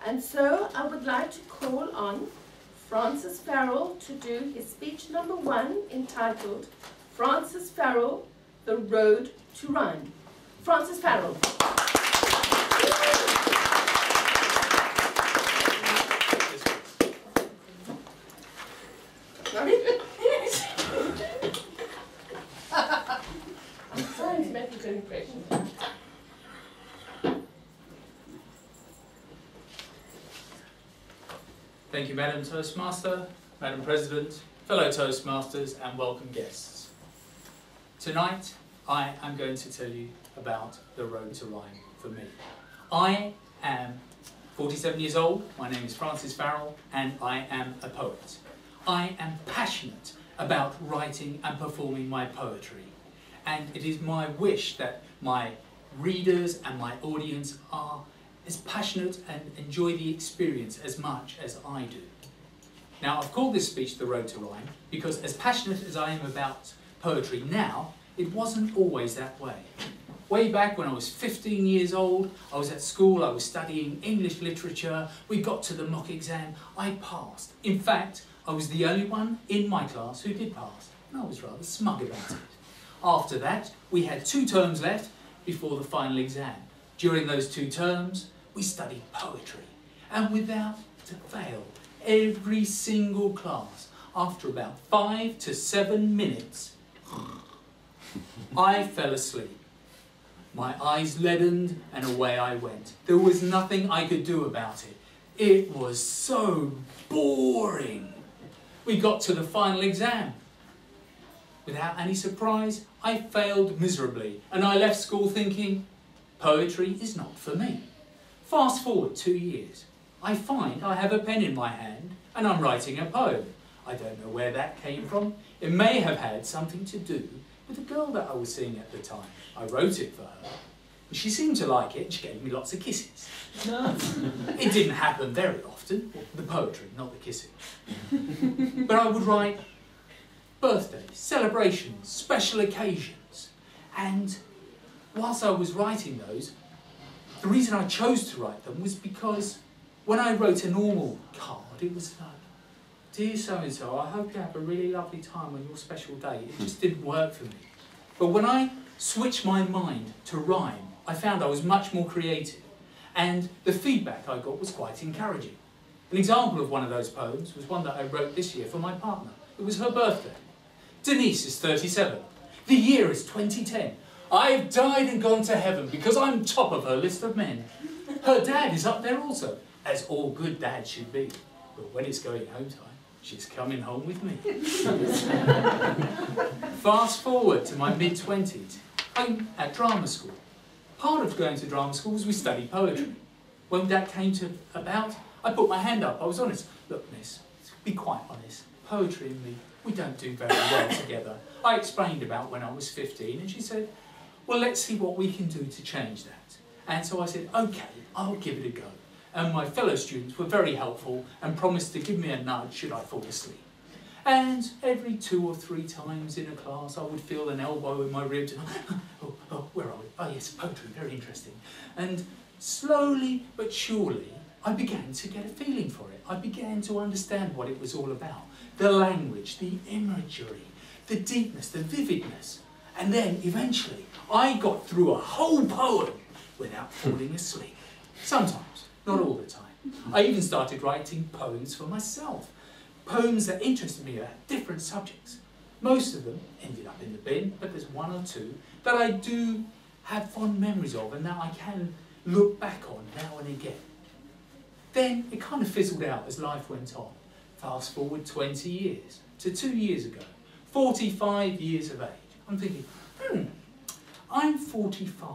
And so I would like to call on Francis Farrell to do his speech number 1 entitled Francis Farrell, The Road to Rhyme. Francis Farrell. I'm trying to make a good impression. Thank you, Madam Toastmaster, Madam President, fellow Toastmasters, and welcome guests. Tonight, I am going to tell you about the road to rhyme for me. I am 47 years old, my name is Francis Farrell, and I am a poet. I am passionate about writing and performing my poetry, and it is my wish that my readers and my audience are as passionate and enjoy the experience as much as I do. Now, I've called this speech The Road to Rhyme because as passionate as I am about poetry now, it wasn't always that way. Way back when I was 15 years old, I was at school, I was studying English literature, we got to the mock exam, I passed. In fact, I was the only one in my class who did pass, and I was rather smug about it. After that, we had 2 terms left before the final exam. During those 2 terms, we studied poetry, and without fail, every single class, after about 5 to 7 minutes, I fell asleep. My eyes leadened and away I went. There was nothing I could do about it. It was so boring. We got to the final exam. Without any surprise, I failed miserably, and I left school thinking, poetry is not for me. Fast forward 2 years. I find I have a pen in my hand and I'm writing a poem. I don't know where that came from. It may have had something to do with the girl that I was seeing at the time. I wrote it for her. And she seemed to like it and she gave me lots of kisses. It didn't happen very often, the poetry, not the kissing. But I would write birthdays, celebrations, special occasions. And whilst I was writing those, the reason I chose to write them was because when I wrote a normal card, it was like, dear so-and-so, I hope you have a really lovely time on your special day. It just didn't work for me. But when I switched my mind to rhyme, I found I was much more creative. And the feedback I got was quite encouraging. An example of one of those poems was one that I wrote this year for my partner. It was her birthday. Denise is 37. The year is 2010. I've died and gone to heaven because I'm top of her list of men. Her dad is up there also, as all good dads should be. But when it's going home time, she's coming home with me. Fast forward to my mid-20s. I'm at drama school. Part of going to drama school was we studied poetry. When that came to about, I put my hand up. I was honest. Look, miss, be quite honest. Poetry and me, we don't do very well together. I explained about when I was 15 and she said, well, let's see what we can do to change that. And so I said, okay, I'll give it a go. And my fellow students were very helpful and promised to give me a nudge should I fall asleep. And every 2 or 3 times in a class, I would feel an elbow in my ribs. Where are we? Oh yes, poetry, very interesting. And slowly but surely, I began to get a feeling for it. I began to understand what it was all about. The language, the imagery, the deepness, the vividness. And then, eventually, I got through a whole poem without falling asleep. Sometimes, not all the time. I even started writing poems for myself. Poems that interested me about different subjects. Most of them ended up in the bin, but there's 1 or 2 that I do have fond memories of and that I can look back on now and again. Then it kind of fizzled out as life went on. Fast forward 20 years to 2 years ago, 45 years of age. I'm thinking, I'm 45.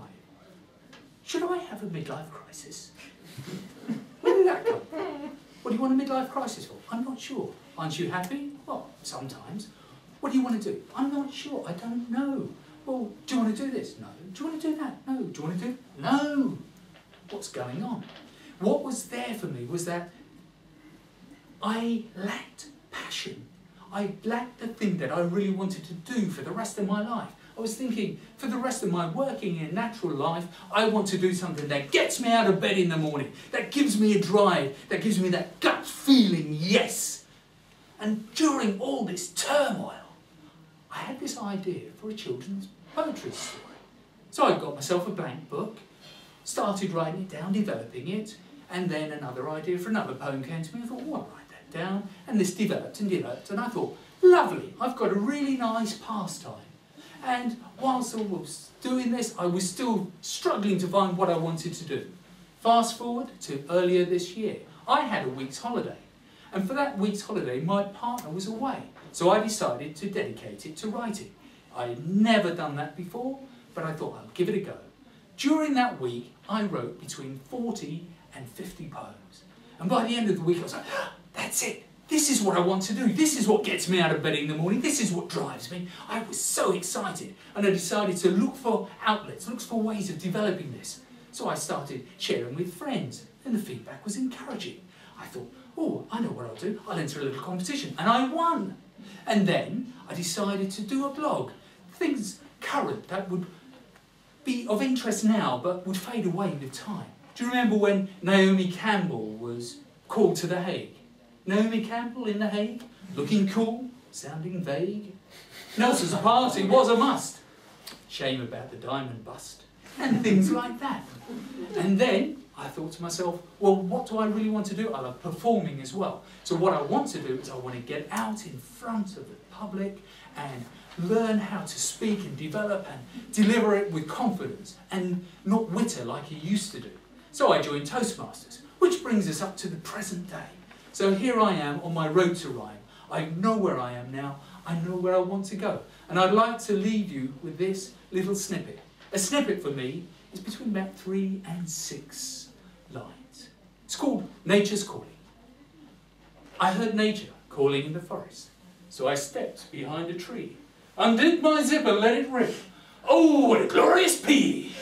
Should I have a midlife crisis? Where did that come from? What do you want a midlife crisis for? I'm not sure. Aren't you happy? Well, sometimes. What do you want to do? I'm not sure. I don't know. Well, do you want to do this? No. Do you want to do that? No. Do you want to do? No. What's going on? What was there for me was that I lacked passion. I lacked the thing that I really wanted to do for the rest of my life. I was thinking, for the rest of my working in natural life, I want to do something that gets me out of bed in the morning, that gives me a drive, that gives me that gut feeling, yes. And during all this turmoil, I had this idea for a children's poetry story. So I got myself a blank book, started writing it down, developing it, and then another idea for another poem came to me. I thought, oh, I'll write that down. And this developed and developed, and I thought, lovely, I've got a really nice pastime. And whilst I was doing this, I was still struggling to find what I wanted to do. Fast forward to earlier this year, I had a week's holiday. And for that week's holiday, my partner was away. So I decided to dedicate it to writing. I had never done that before, but I thought I'd give it a go. During that week, I wrote between 40 and 50 poems. And by the end of the week, I was like, that's it. This is what I want to do. This is what gets me out of bed in the morning. This is what drives me. I was so excited. And I decided to look for outlets, look for ways of developing this. So I started sharing with friends, and the feedback was encouraging. I thought, oh, I know what I'll do. I'll enter a little competition. And I won. And then I decided to do a blog. Things current that would be of interest now, but would fade away with time. Do you remember when Naomi Campbell was called to The Hague? Naomi Campbell in The Hague, looking cool, sounding vague. Nelson's party was a must. Shame about the diamond bust. And things like that. And then I thought to myself, well, what do I really want to do? I love performing as well. So what I want to do is I want to get out in front of the public and learn how to speak and develop and deliver it with confidence and not witter like he used to do. So I joined Toastmasters, which brings us up to the present day. So here I am on my road to rhyme. I know where I am now. I know where I want to go. And I'd like to leave you with this little snippet. A snippet for me is between about 3 and 6 lines. It's called Nature's Calling. I heard nature calling in the forest. So I stepped behind a tree, undid my zip and let it rip. Oh, what a glorious pee!